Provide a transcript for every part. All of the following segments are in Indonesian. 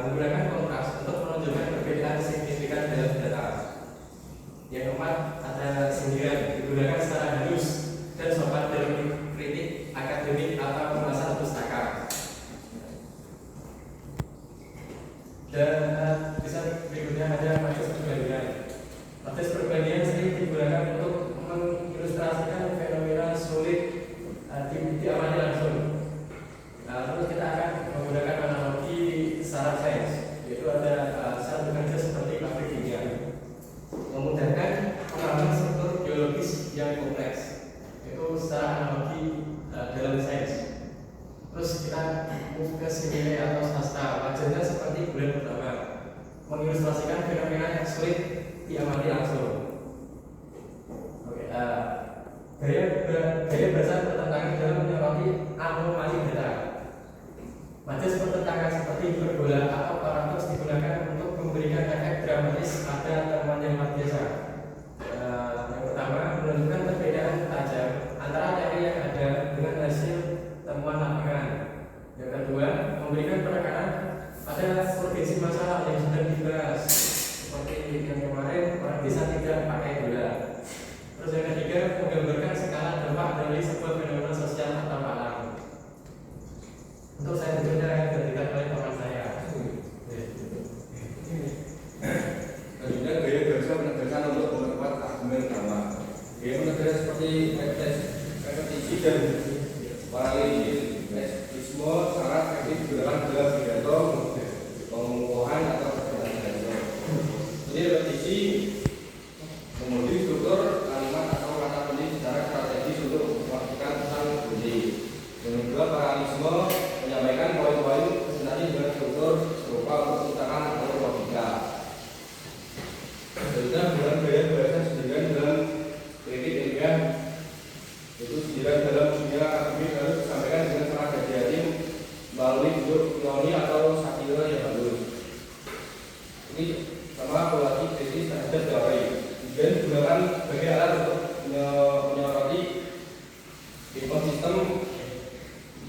Menggunakan kontras untuk menunjukkan perbedaan signifikan dalam data. keempat ada sindiran, digunakan secara halus dan sopan dalam kritik akademik atau pembahasan pustaka. Dan bisa berikutnya ada matriks perbandingan. Matriks perbandingan sering digunakan untuk mengilustrasikan fenomena sulit diamati langsung. Terus kita akan menggunakan analogi secara sains, yaitu ada satu bekerja seperti pabrik kimia, memudahkan pemahaman struktur biologis yang kompleks, yaitu secara analogi dalam sains. Terus kita move ke simile atau sastra, wajahnya seperti bulan pertama, mengilustrasikan fenomena yang sulit diamati langsung. Oke, gaya bahasa pertentangan dalam menyoroti anomali data. Matriks pertentangan seperti hiperbola atau paradoks digunakan untuk memberikan efek dramatis pada temuan yang luar biasa. Yang pertama, menunjukkan perbedaan tajam antara teori yang ada dengan hasil temuan lapangan. Yang kedua, memberikan penekanan pada urgensi masalah yang sedang dibahas, seperti yang kemarin orang desa tidak pakai bola. Terus yang ketiga, menggambarkan skala dampak dari sebuah fenomena sosial atau alam. Untuk saya tentunya akan diberikan oleh teman saya. Selanjutnya gaya bahasa penegasan untuk memperkuat argumen utama. Gaya penegasan seperti repetisi dan paralelisme syarat efektif digunakan dalam pidato, pengukuhan atau pidato. Jadi repetisi menguji struktur kalimat atau kata kunci secara strategis untuk melakukan pesan kunci. Yang kedua, paralelisme menyampaikan poin-poin presentasi dengan struktur serupa untuk usahakan atau logika. Selanjutnya dengan gaya bahasa sindiran dalam kritik ilmiah, itu sindiran dalam dunia akademik harus disampaikan dengan sangat hati-hati melalui bentuk ironi atau satire yang halus. Ini sama apalagi kritis terhadap teori. Dan digunakan sebagai alat untuk menyoroti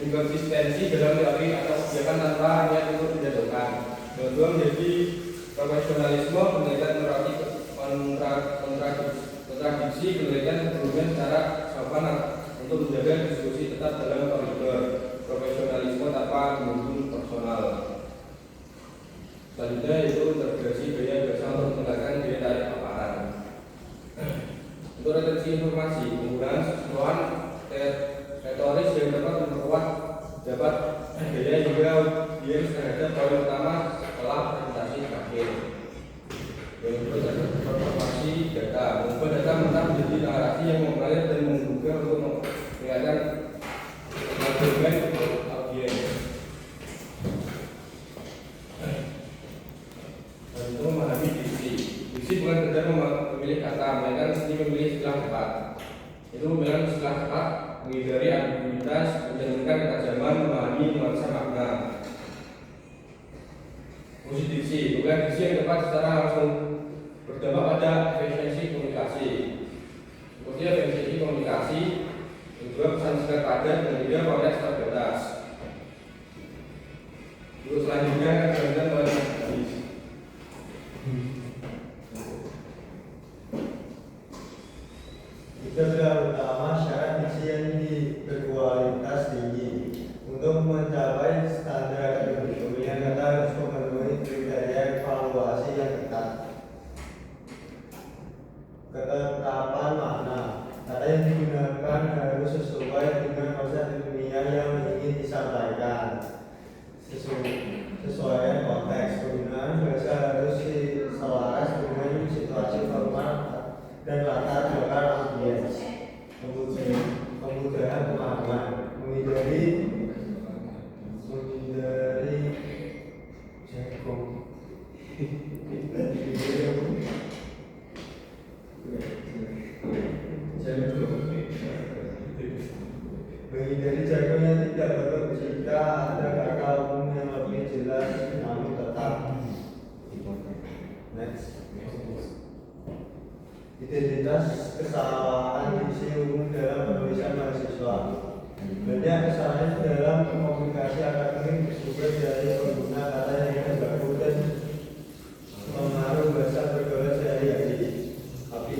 inkonsistensi dalam teori atau kebijakan tanpa niat untuk menjatuhkan. Kedua, menjadi profesionalisme penelitian menyoroti kontradiksi penelitian sebelumnya secara sopan untuk menjaga diskusi tetap dalam koridor profesionalisme tanpa menyinggung personal. Selanjutnya yaitu integrasi gaya bahasa untuk menegakkan daya tarik paparan. Untuk retensi informasi, penggunaan sesuatu retoris yang dapat memperkuat dapat gaya juga bias terhadap poin utama setelah presentasi terakhir. Yang kedua, transformasi data, mengubah data mentah menjadi narasi yang mengalir dan menggugah untuk mengingatkan argumen audiens. Untuk memahami diksi. Diksi bukan sekedar memilih kata, melainkan seni memilih istilah tepat. Itu memilih istilah tepat, menghindari ambiguitas, mencerminkan ketajaman, memahami nuansa makna. Fungsi diksi, bukan diksi yang tepat secara langsung berdampak pada efisiensi komunikasi. Seperti efisiensi komunikasi, kedua pesan singkat padat dan tiga konteks terbatas. Untuk selanjutnya akan oleh hadis. Kriteria utama syarat diksi yang berkualitas tinggi. Untuk mencapai standar akademik, pemilihan kata harus memenuhi kriteria evaluasi yang ketat. Ketetapan makna, kata yang digunakan harus sesuai dengan konsep ilmiah yang ingin disampaikan. Sesuai konteks, penggunaan bahasa harus selaras dengan situasi formal dan latar belakang audiens. Kemudahan pemahaman, menghindari jagung. Menghindari jagung yang tidak bagus jika ada kata umum yang lebih jelas namun tetap. Next. Identitas kesalahan diksi umum dalam penulisan mahasiswa. Banyak kesalahan dalam komunikasi akademik bersumber dari pengguna kata yang tidak bagus dan mengaruh bahasa bergaul sehari-hari. Tapi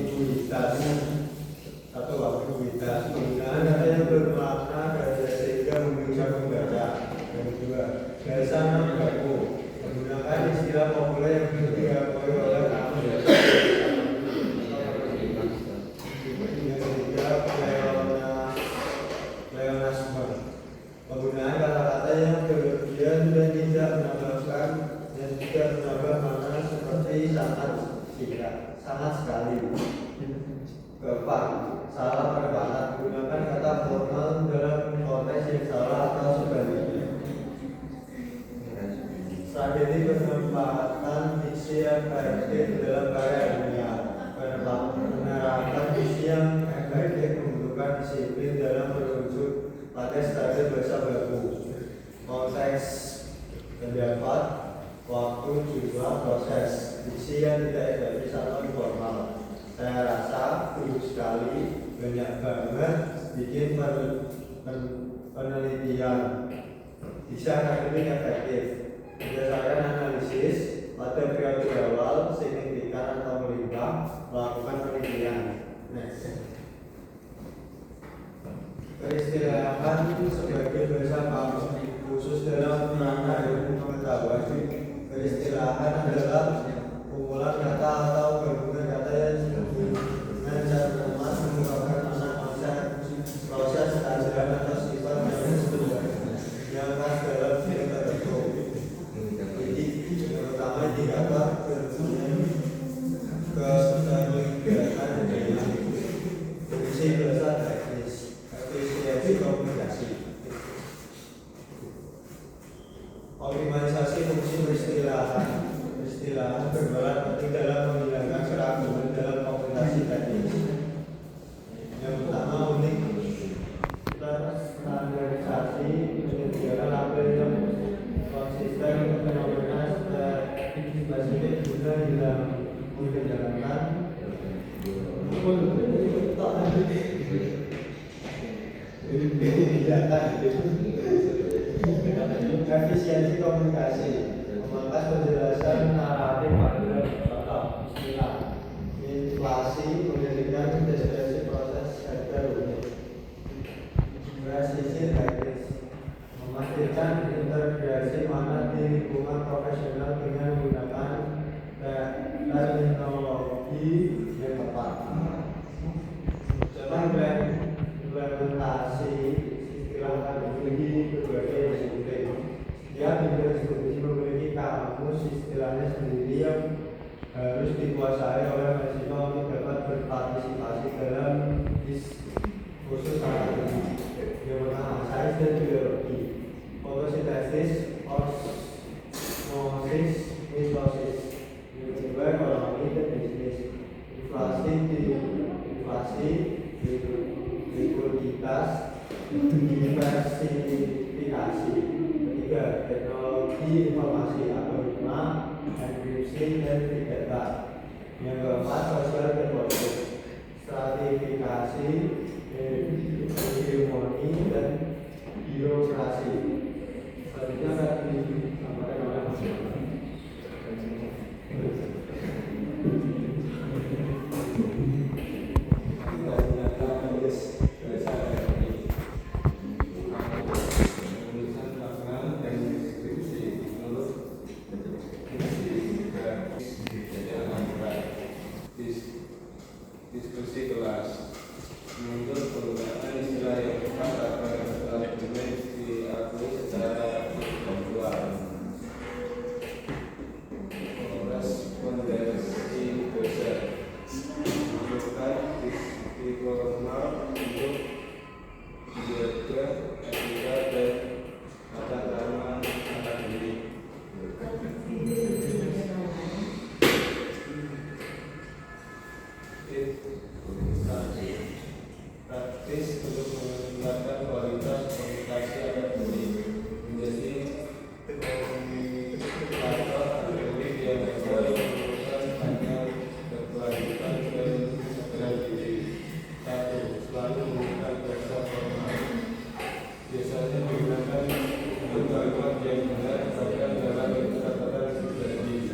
sangat sekali. Keempat, salah penempatan. Gunakan kata formal dalam konteks yang salah atau sebaliknya. Strategi penempatan diksi yang efektif dalam karya ilmiah. Penerapan diksi yang efektif membutuhkan disiplin dalam merujuk pada standar bahasa baku. Konteks pendapat, waktu, jumlah, proses. Diksi yang tidak efektif atau informal. Saya rasa perlu sekali, banyak banget bikin penelitian. Diksi akademik efektif berdasarkan analisis pada periode awal, signifikan atau melimpah, melakukan penelitian. Next. Peristilahan sebagai bahasa kamus khusus dalam rangka ilmu pengetahuan. Peristilahan adalah kumpulan kata atau gabungan kata yang dengan cara mengungkapkan makna konsep, proses, ajaran atau sifat yang khas dalam film tertentu. Jadi, yang pertama indikator keterlibatan dengan fungsi bahasa teknis, efisiensi komunikasi. Optimalisasi fungsi peristilahan. Peristilahan berperan penting dalam menghilangkan keragaman dalam komunikasi teknis. Yang pertama, unik standarisasi menyediakan label yang konsisten fenomena spesifik guna hilang menjalankan efisiensi komunikasi, memangkas penjelasan naratif pada tokoh istilah. Inflasi menjadikan deskripsi proses harga rumit. Presisi teknis, memastikan integrasi mana di lingkungan profesional dengan menggunakan terminologi yang tepat. Contoh implementasi istilah akademik berbagai disiplin. Setiap institusi memiliki kamus istilahnya sendiri yang harus dikuasai oleh mahasiswa untuk dapat berpartisipasi dalam diskursus akademik. Yang pertama, sains dan biologi, fotosintesis, osmosis, mitosis. Yang kedua, ekonomi dan bisnis, inflasi, likuiditas, diversifikasi. Ketiga, teknologi informasi, algoritma, enkripsi dan big data. Yang keempat, sosial dan politik, stratifikasi, hegemoni dan birokrasi. Selanjutnya akan disampaikan oleh Mas Yohan. Diskusi kelas menurut penggunaan istilah yang tepat agar argumen diakui secara kesimpulan. Korespondensi dosen menunjukkan diskusi formal untuk menjaga etika dan tata krama akademik. Praktis untuk meningkatkan kualitas komunikasi akademik menjadi komunikator akademik yang baik merupakan hanya berkelanjutan dan sadar diri. 1. Selalu menggunakan bahasa formal. Biasanya menggunakan bentuk kalimat yang benar bahkan dalam kata-kata pribadi.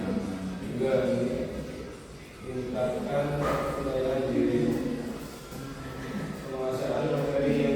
2. Meningkatkan kepercayaan diri. Penguasaan materi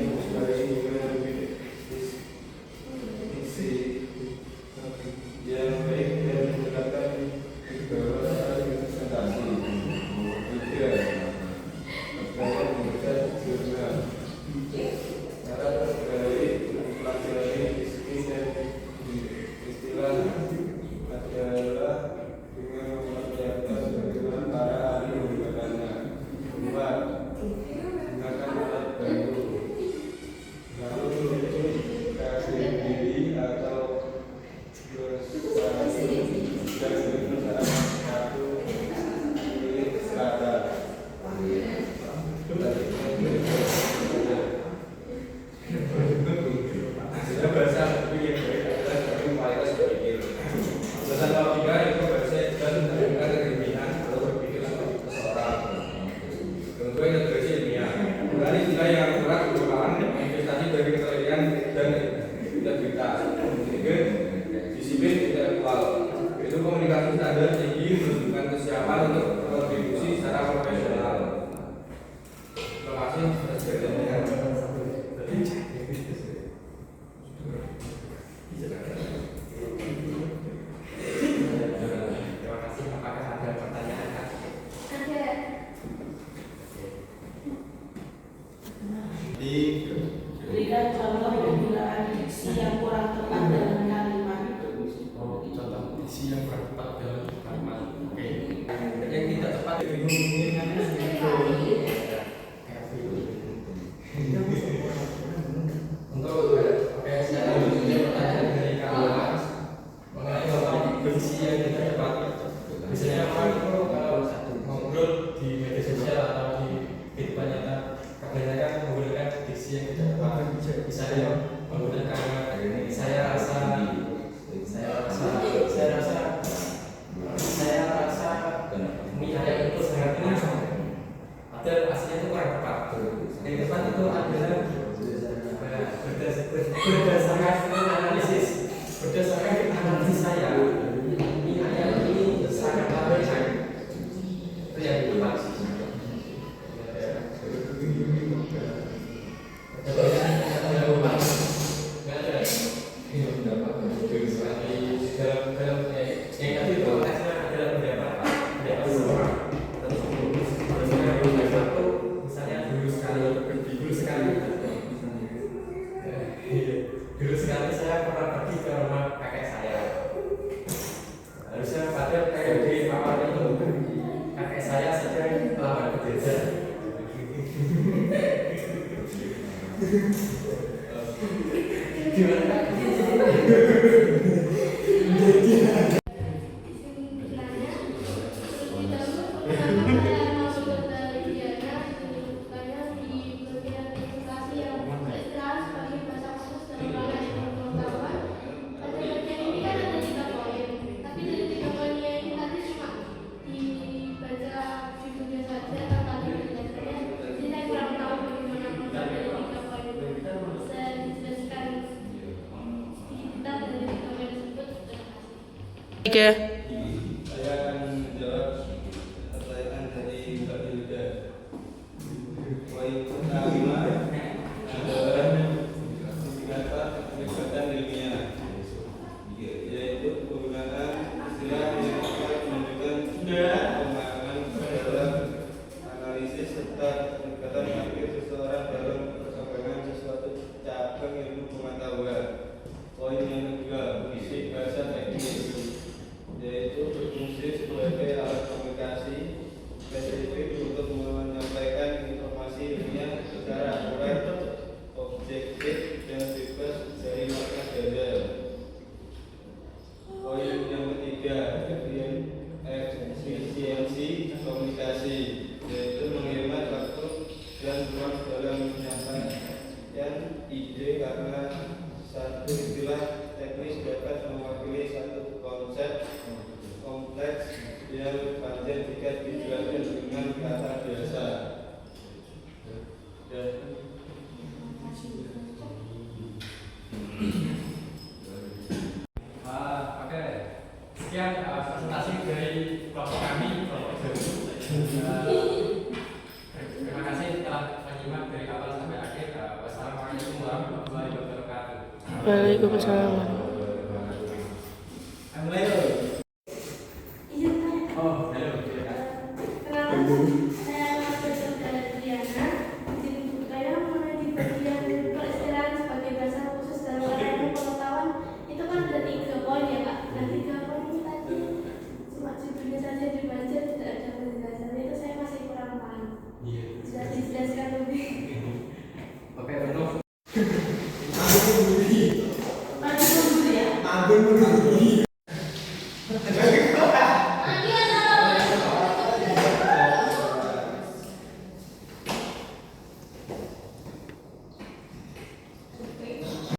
Gimana? Oke. Saya akan menjawab pertanyaan dari Mbak Hilda. Poin pertama adalah indikator pendekatan ilmiah, yaitu penggunaan istilah yang dapat menunjukkan pemahaman dalam analisis serta pendekatan akhir seseorang dalam perkembangan sesuatu cabang ilmu pengetahuan. Poin yang kedua, fungsi bahasa teknis, yaitu berfungsi sebagai alat komunikasi spesifik untuk menyampaikan informasi ilmiah secara akurat, objektif, dan bebas dari makna ganda. Poin yang ketiga, efisiensi komunikasi, yaitu menghemat waktu dan ruang dalam menyampaikan ide karena satu istilah teknis dapat mewakili satu konsep kompleks yang panjang jika dijelaskan dengan kata biasa. Oke, sekian presentasi dari kelompok kami, kelompok Jawa. Terima kasih telah menyimak dari awal sampai akhir. Wassalamualaikum warahmatullahi wabarakatuh. Waalaikumsalam. Mulai dulu. Oh, halo. Saya Saudara Diana. Saya mulai di bagian peristilahan sebagai bahasa khusus dalam ilmu pengetahuan. Itu kan ada 3 poin ya Kak. Nah 3 poin ini tadi cuma judulnya saja dibaca, tidak ada penjelasannya. Itu saya masih kurang paham. Bisa dijelaskan lebih. Oke, Reno. Maju dulu ya. Agung